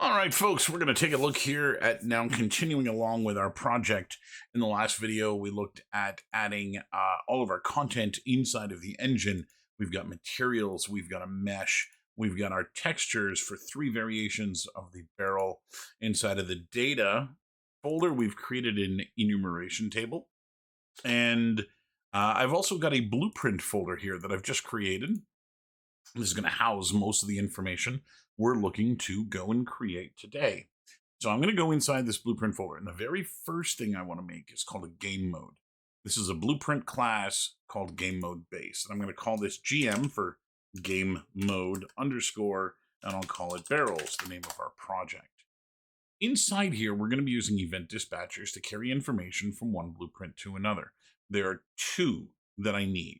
All right, folks, we're going to take a look here at now continuing along with our project. In the last video, we looked at adding all of our content inside of the engine. We've got materials, we've got a mesh, we've got our textures for 3 variations of the barrel. Inside of the data folder, we've created an enumeration table. And I've also got a blueprint folder here that I've just created. This is going to house most of the information we're looking to go and create today. So I'm going to go inside this blueprint folder, and the very first thing I want to make is called a game mode. This is a blueprint class called game mode base. And I'm going to call this GM for game mode underscore, and I'll call it barrels, the name of our project. Inside here, we're going to be using event dispatchers to carry information from one blueprint to another. There are 2 that I need.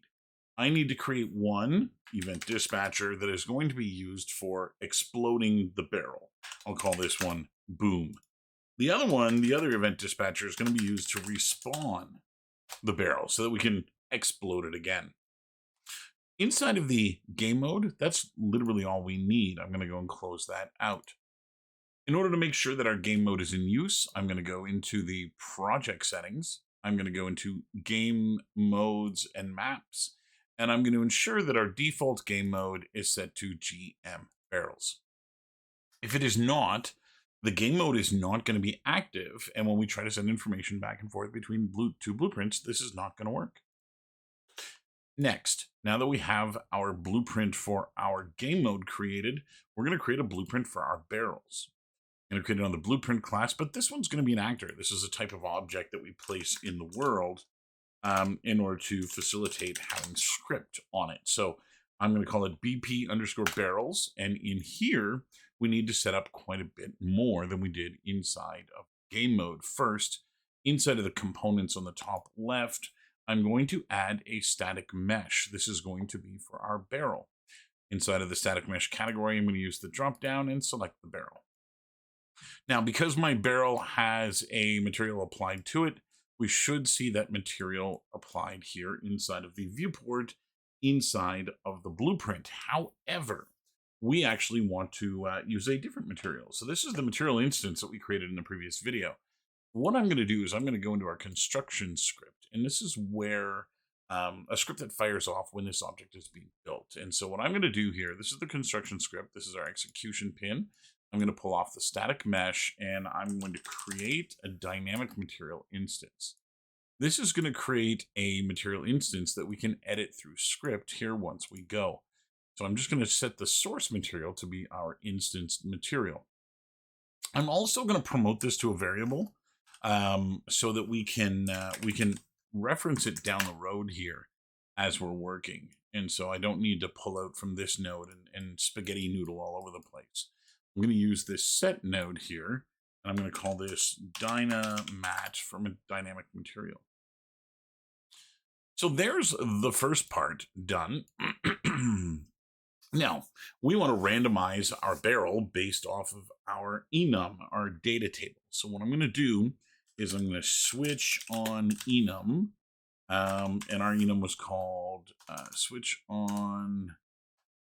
I need to create one event dispatcher that is going to be used for exploding the barrel. I'll call this one boom. The other one, the other event dispatcher, is going to be used to respawn the barrel so that we can explode it again. Inside of the game mode, that's literally all we need. I'm going to go and close that out. In order to make sure that our game mode is in use, I'm going to go into the project settings. I'm going to go into game modes and maps. And I'm going to ensure that our default game mode is set to GM barrels. If it is not, the game mode is not going to be active. And when we try to send information back and forth between 2 blueprints, this is not going to work. Next, now that we have our blueprint for our game mode created, we're going to create a blueprint for our barrels. I'm going to create it on the blueprint class, but this one's going to be an actor. This is a type of object that we place in the world in order to facilitate having script on it. So I'm going to call it BP underscore barrels. And in here, we need to set up quite a bit more than we did inside of game mode. First, inside of the components on the top left, I'm going to add a static mesh. This is going to be for our barrel. Inside of the static mesh category, I'm going to use the drop down and select the barrel. Now, because my barrel has a material applied to it, we should see that material applied here inside of the viewport, inside of the blueprint. However, we actually want to use a different material. So this is the material instance that we created in the previous video. What I'm going to do is I'm going to go into our construction script, and this is where a script that fires off when this object is being built. And so what I'm going to do here, this is the construction script. This is our execution pin. I'm going to pull off the static mesh, and I'm going to create a dynamic material instance. This is going to create a material instance that we can edit through script here once we go. So I'm just going to set the source material to be our instance material. I'm also going to promote this to a variable so that we can reference it down the road here as we're working. And so I don't need to pull out from this node and spaghetti noodle all over the place. I'm going to use this set node here, and I'm going to call this dynamat from a dynamic material. So there's the first part done. Now, we want to randomize our barrel based off of our enum, our data table. So what I'm going to do is I'm going to switch on enum, and our enum was called switch on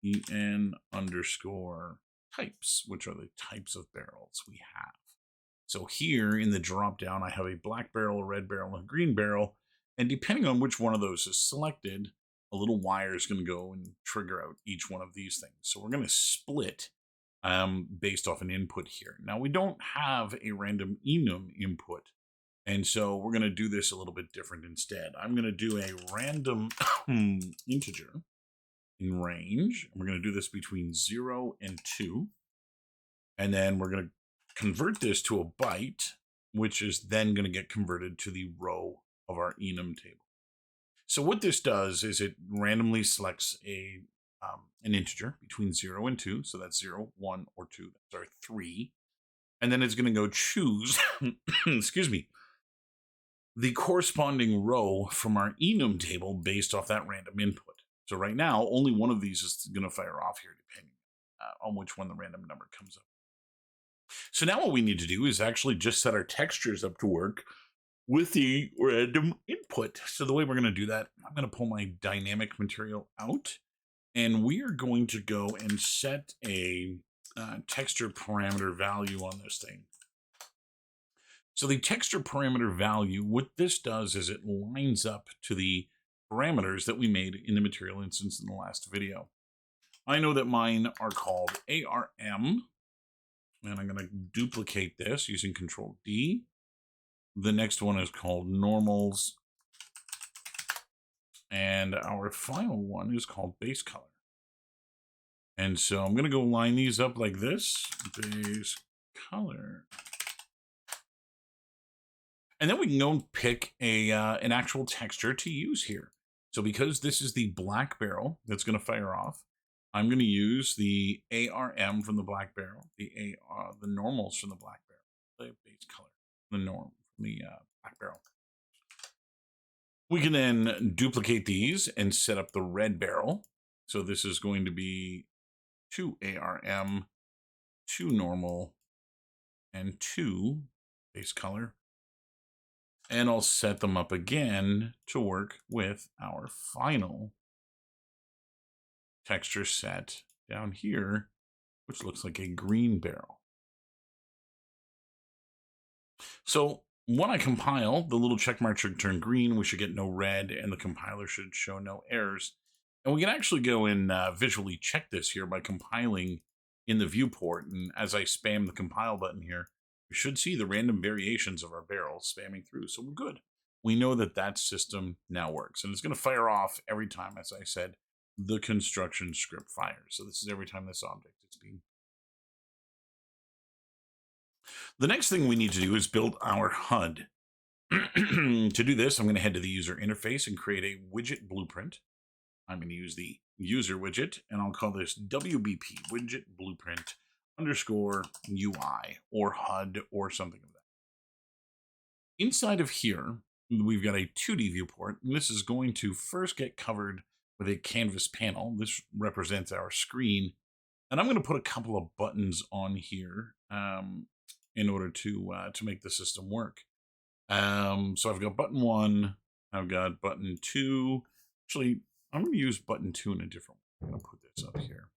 en underscore types, which are the types of barrels we have. So here in the drop down, I have a black barrel, a red barrel, and a green barrel. And depending on which one of those is selected, a little wire is going to go and trigger out each one of these things. So we're going to split based off an input here. Now we don't have a random enum input. And so we're going to do this a little bit different instead. I'm going to do a random integer in range. We're going to do this between 0 and 2. And then we're going to convert this to a byte, which is then going to get converted to the row of our enum table. So what this does is it randomly selects an integer between 0 and 2. So that's 0, 1, or 2. That's our 3. And then it's going to go choose, excuse me, the corresponding row from our enum table based off that random input. So right now, only one of these is going to fire off here, depending on which one the random number comes up. So now what we need to do is actually just set our textures up to work with the random input. So the way we're going to do that, I'm going to pull my dynamic material out, and we are going to go and set a texture parameter value on this thing. So the texture parameter value, what this does is it lines up to the parameters that we made in the material instance in the last video. I know that mine are called ARM, and I'm going to duplicate this using Control D. The next one is called normals, and our final one is called base color. And so I'm going to go line these up like this, base color. And then we can go and pick an actual texture to use here. So because this is the black barrel that's going to fire off, I'm going to use the ARM from the black barrel, the normals from the black barrel, the base color, the norm from the black barrel. We can then duplicate these and set up the red barrel. So this is going to be 2 ARM, 2 normal, and 2 base color. And I'll set them up again to work with our final texture set down here, which looks like a green barrel. So when I compile, the little check mark should turn green. We should get no red, and the compiler should show no errors. And we can actually go and visually check this here by compiling in the viewport. And as I spam the compile button here, we should see the random variations of our barrel spamming through. So we're good. We know that that system now works. And it's going to fire off every time, as I said, the construction script fires. So this is every time this object is being. The next thing we need to do is build our HUD. To do this, I'm going to head to the user interface and create a widget blueprint. I'm going to use the user widget, and I'll call this WBP, widget blueprint _ UI or HUD or something of that. Inside of here, we've got a 2D viewport, and this is going to first get covered with a canvas panel. This represents our screen, and I'm going to put a couple of buttons on here in order to make the system work. So I've got button 1, I've got button 2. Actually, I'm going to use button 2 in a different way. I'm going to put this up here.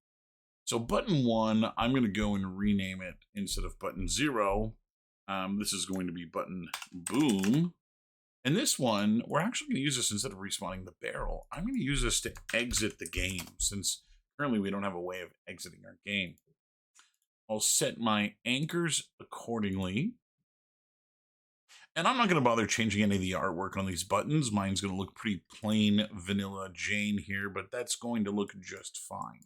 So button 1, I'm going to go and rename it instead of button 0. This is going to be button boom. And this one, we're actually going to use this instead of respawning the barrel. I'm going to use this to exit the game, since currently we don't have a way of exiting our game. I'll set my anchors accordingly. And I'm not going to bother changing any of the artwork on these buttons. Mine's going to look pretty plain vanilla Jane here, but that's going to look just fine.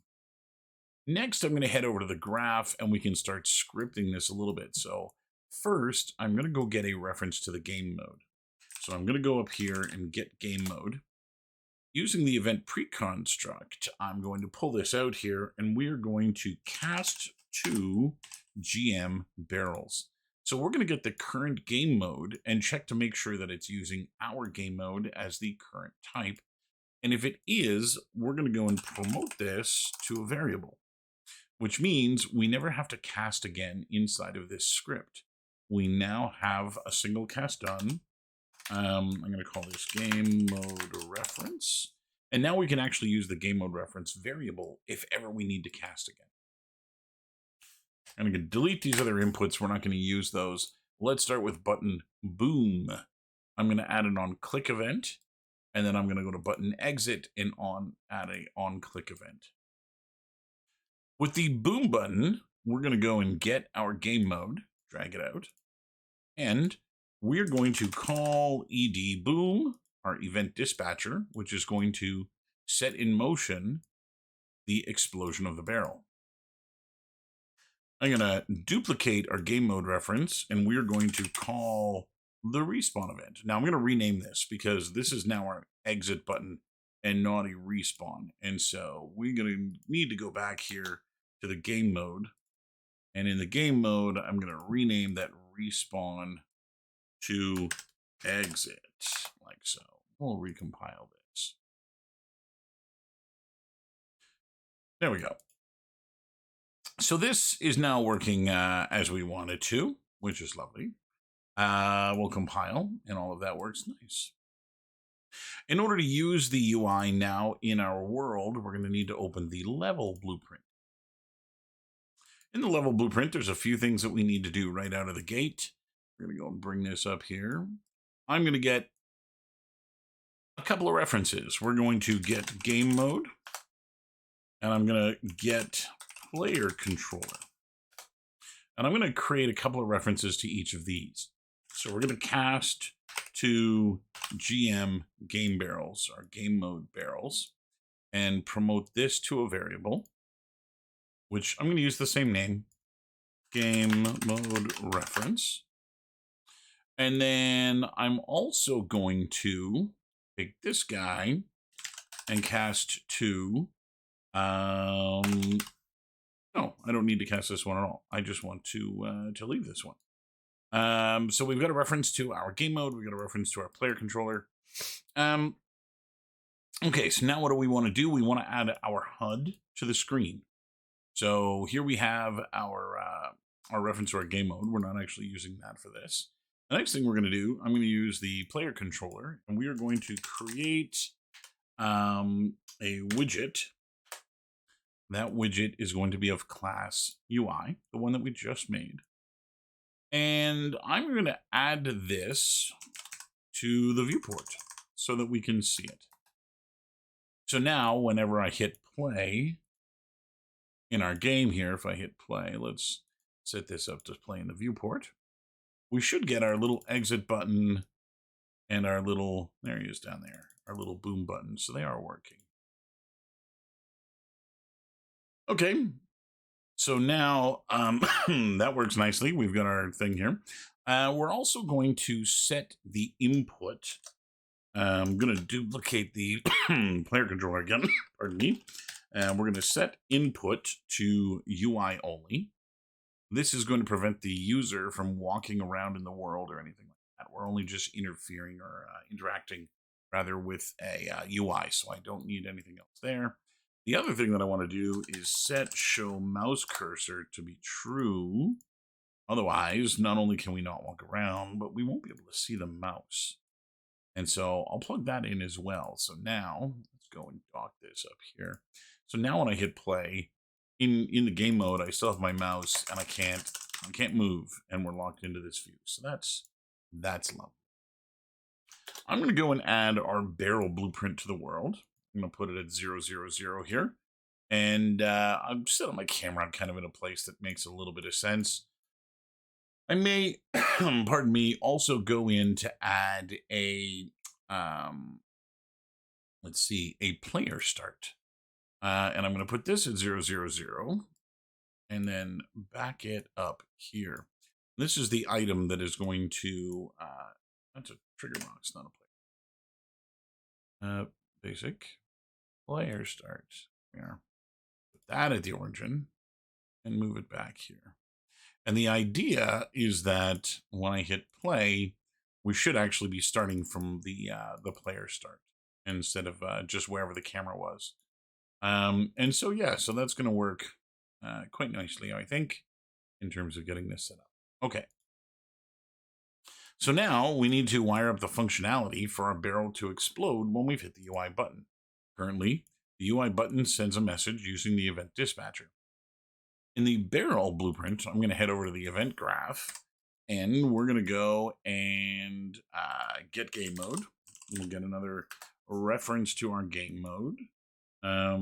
Next, I'm going to head over to the graph, and we can start scripting this a little bit. So first, I'm going to go get a reference to the game mode. So I'm going to go up here and get game mode. Using the event preconstruct, I'm going to pull this out here, and we're going to cast to GM barrels. So we're going to get the current game mode and check to make sure that it's using our game mode as the current type. And if it is, we're going to go and promote this to a variable, which means we never have to cast again inside of this script. We now have a single cast done. I'm going to call this game mode reference. And now we can actually use the game mode reference variable if ever we need to cast again. I'm going to delete these other inputs. We're not going to use those. Let's start with button boom. I'm going to add an on click event, and then I'm going to go to button exit and add a on click event. With the boom button, we're going to go and get our game mode, drag it out, and we're going to call ed boom, our event dispatcher, which is going to set in motion the explosion of the barrel. I'm going to duplicate our game mode reference, and we're going to call the respawn event. Now I'm going to rename this because this is now our exit button and not a respawn. And so we're going to need to go back here to the game mode. And in the game mode, I'm going to rename that respawn to exit, like so. We'll recompile this. There we go. So this is now working as we wanted to, which is lovely. We'll compile, and all of that works nice. In order to use the UI now in our world, we're going to need to open the level blueprint. In the level blueprint, there's a few things that we need to do right out of the gate. We're going to go and bring this up here. I'm going to get a couple of references. We're going to get game mode, and I'm going to get player controller. And I'm going to create a couple of references to each of these. So we're going to cast to GM game barrels, or game mode barrels, and promote this to a variable, which I'm going to use the same name, game mode reference. And then I'm also going to take this guy and cast to, no, I don't need to cast this one at all. I just want to leave this one. So we've got a reference to our game mode. We've got a reference to our player controller. Okay, so now what do we want to do? We want to add our HUD to the screen. So here we have our reference to our game mode. We're not actually using that for this. The next thing we're going to do, I'm going to use the player controller, and we are going to create a widget. That widget is going to be of class UI, the one that we just made. And I'm going to add this to the viewport so that we can see it. So now, whenever I hit play in our game here, if I hit play, let's set this up to play in the viewport. We should get our little exit button and our little, there he is down there, our little boom button. So they are working. Okay. So now that works nicely. We've got our thing here. We're also going to set the input. I'm going to duplicate the player controller again. Pardon me. We're going to set input to UI only. This is going to prevent the user from walking around in the world or anything like that. We're only just interfering or interacting rather with a UI, so I don't need anything else there. The other thing that I want to do is set show mouse cursor to be true. Otherwise, not only can we not walk around, but we won't be able to see the mouse. And so I'll plug that in as well. So now, let's go and dock this up here. So now when I hit play, in the game mode, I still have my mouse and I can't move, and we're locked into this view. So that's lovely. I'm going to go and add our barrel blueprint to the world. I'm going to put it at 000 here. And I'm setting my camera kind of in a place that makes a little bit of sense. I may, pardon me, also go in to add a, let's see, a player start. And I'm going to put this at 000 and then back it up here. This is the item that is going to, that's a trigger box, not a player. Basic player start. There. Put that at the origin and move it back here. And the idea is that when I hit play, we should actually be starting from the player start instead of just wherever the camera was. And so, yeah, so that's going to work quite nicely, I think, in terms of getting this set up. Okay. So now we need to wire up the functionality for our barrel to explode when we've hit the UI button. Currently, the UI button sends a message using the event dispatcher. In the barrel blueprint, I'm going to head over to the event graph, and we're going to go and get game mode. We'll get another reference to our game mode,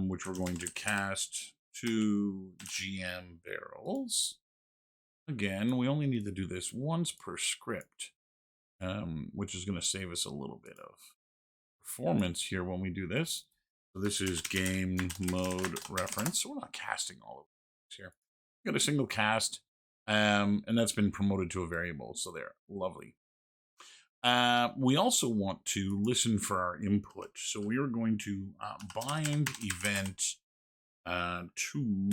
which we're going to cast to GM barrels. Again, we only need to do this once per script, which is going to save us a little bit of performance here when we do this. So this is game mode reference. So we're not casting all of this here. We've got a single cast, and that's been promoted to a variable. So there, lovely. We also want to listen for our input. So we are going to bind event to,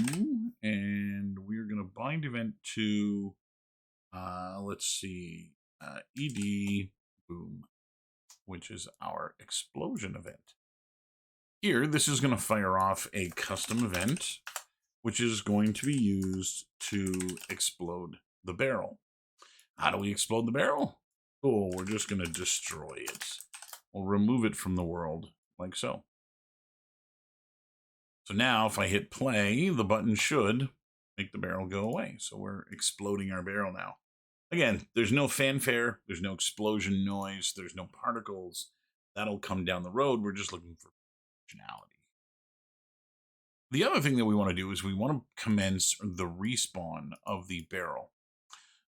and we're going to bind event to, let's see, ed boom, which is our explosion event. Here, this is going to fire off a custom event, which is going to be used to explode the barrel. How do we explode the barrel? Oh, we're just going to destroy it. We'll remove it from the world, like so. So now, if I hit play, the button should make the barrel go away. So we're exploding our barrel now. Again, there's no fanfare, there's no explosion noise, there's no particles. That'll come down the road. We're just looking for functionality. The other thing that we want to do is we want to commence the respawn of the barrel.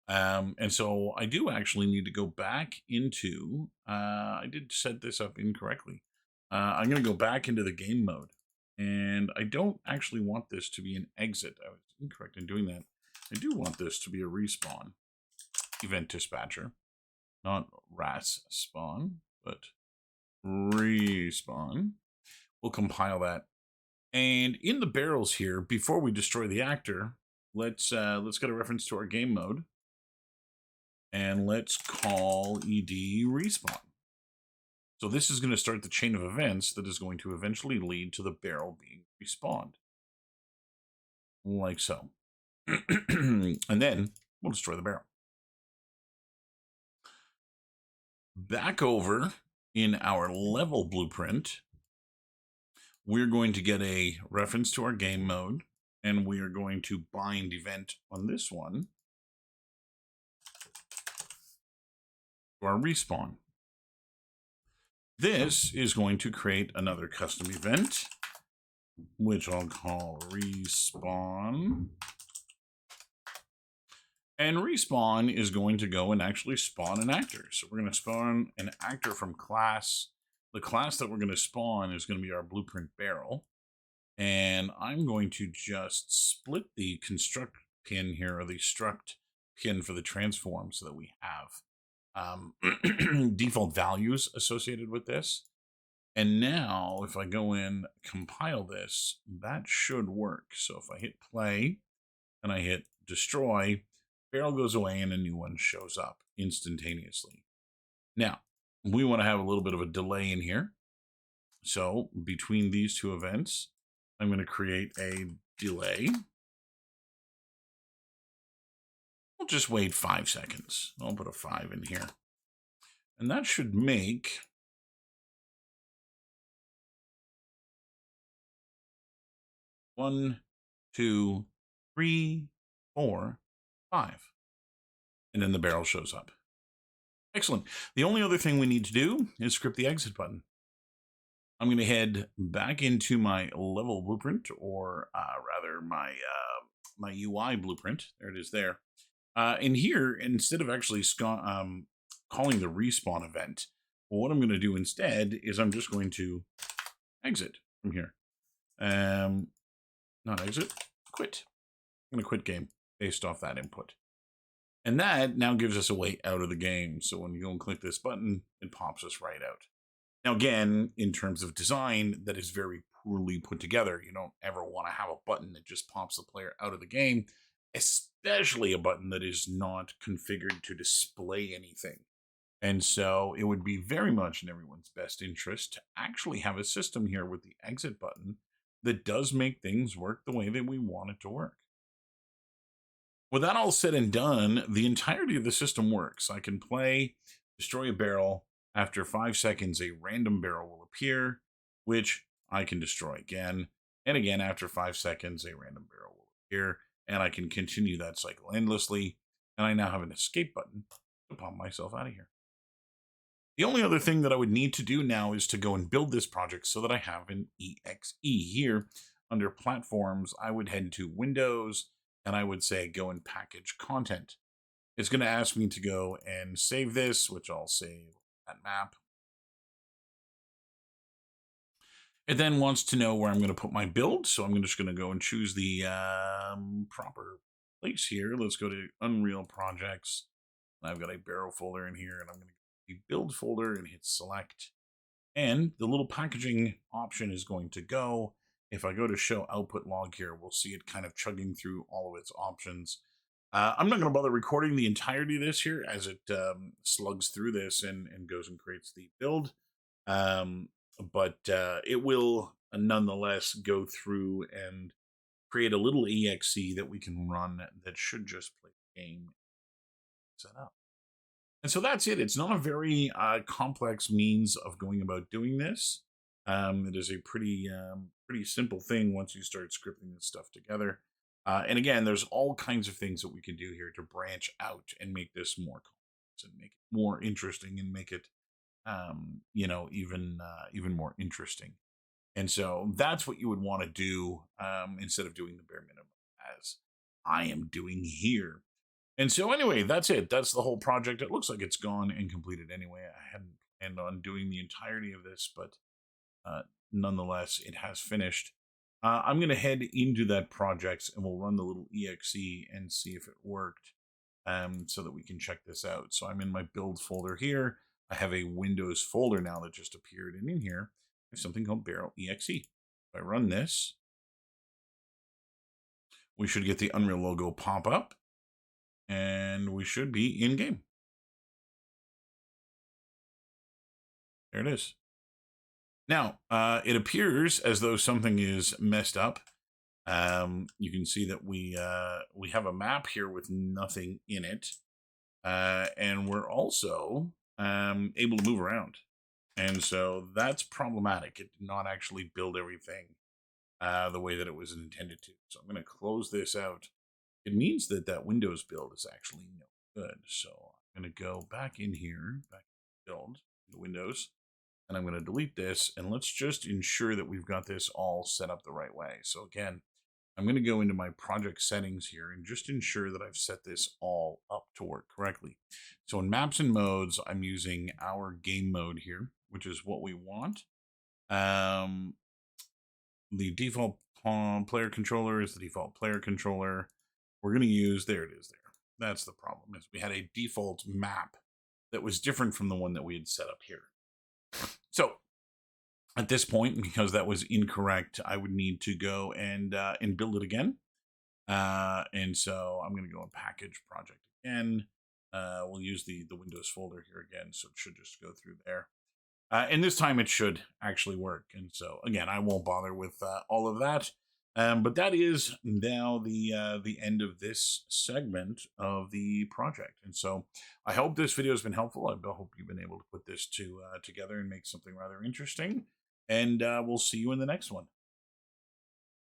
And so I do actually need to go back into, I did set this up incorrectly. I'm going to go back into the game mode. And I don't actually want this to be an exit. I was incorrect in doing that. I do want this to be a respawn event dispatcher. Not RAS spawn, but respawn. We'll compile that. And in the barrels here, before we destroy the actor, let's get a reference to our game mode. And let's call ed respawn. So this is going to start the chain of events that is going to eventually lead to the barrel being respawned. Like so. And then we'll destroy the barrel. Back over in our level blueprint, we're going to get a reference to our game mode, and we are going to bind event on this one to our respawn. This is going to create another custom event, which I'll call respawn. And respawn is going to go and actually spawn an actor. So we're going to spawn an actor from class. The class that we're going to spawn is going to be our blueprint barrel. And I'm going to just split the construct pin here, or the struct pin for the transform, so that we have default values associated with this. And now if I go in, compile this, that should work. So if I hit play and I hit destroy, barrel goes away and a new one shows up instantaneously. Now, we want to have a little bit of a delay in here. So between these two events, I'm going to create a delay. We'll just wait 5 seconds. I'll put a 5 in here. And that should make 1, 2, 3, 4, 5. And then the barrel shows up. Excellent. The only other thing we need to do is script the exit button. I'm going to head back into my level blueprint, or rather my my UI blueprint. There it is there. In here, instead of actually calling the respawn event, what I'm going to do instead is I'm just going to exit from here. Not exit, quit. I'm going to quit game based off that input. And that now gives us a way out of the game. So when you go and click this button, it pops us right out. Now, again, in terms of design, that is very poorly put together. You don't ever want to have a button that just pops the player out of the game, especially a button that is not configured to display anything. And so it would be very much in everyone's best interest to actually have a system here with the exit button that does make things work the way that we want it to work. With that all said and done, the entirety of the system works. I can play, destroy a barrel. After 5 seconds, a random barrel will appear, which I can destroy again. And again, after 5 seconds, a random barrel will appear, and I can continue that cycle endlessly. And I now have an escape button to pop myself out of here. The only other thing that I would need to do now is to go and build this project so that I have an EXE here. Under platforms, I would head to Windows, and I would say go and package content. It's going to ask me to go and save this, which I'll save that map. It then wants to know where I'm going to put my build, so I'm just going to go and choose the proper place here. Let's go to Unreal Projects. I've got a barrel folder in here, and I'm going to go to the build folder and hit select. And the little packaging option is going to go. If I go to show output log here, we'll see it kind of chugging through all of its options. I'm not going to bother recording the entirety of this here as it slugs through this and goes and creates the build. But it will nonetheless go through and create a little EXE that we can run that should just play the game set up. And so that's it. It's not a very complex means of going about doing this. It is a pretty simple thing once you start scripting this stuff together. And again, there's all kinds of things that we can do here to branch out and make this more complex and make it more interesting and make it, even more interesting. And so that's what you would want to do instead of doing the bare minimum as I am doing here. And so anyway, that's it. That's the whole project. It looks like it's gone and completed anyway. I hadn't planned on doing the entirety of this, but uh, nonetheless, it has finished. I'm going to head into that project and we'll run the little exe and see if it worked so that we can check this out. So I'm in my build folder here. I have a Windows folder now that just appeared, and in here there's something called Barrel exe. If I run this, we should get the Unreal logo pop up and we should be in game. There it is. Now, it appears as though something is messed up. You can see that we have a map here with nothing in it, and we're also able to move around, and so that's problematic. It did not actually build everything the way that it was intended to. So I'm going to close this out. It means that that Windows build is actually no good. So I'm going to go back in here, back to build, Windows, and I'm going to delete this, and let's just ensure that we've got this all set up the right way. So again, I'm going to go into my project settings here and just ensure that I've set this all up to work correctly. So in maps and modes, I'm using our game mode here, which is what we want. The default player controller is the default player controller. We're going to use, there it is there. That's the problem, is we had a default map that was different from the one that we had set up here. So at this point, because that was incorrect, I would need to go and build it again. And so I'm going to go and package project again. We'll use the Windows folder here again, so it should just go through there. And this time it should actually work. And so again, I won't bother with all of that. But that is now the end of this segment of the project. And so I hope this video has been helpful. I hope you've been able to put this together and make something rather interesting. And we'll see you in the next one.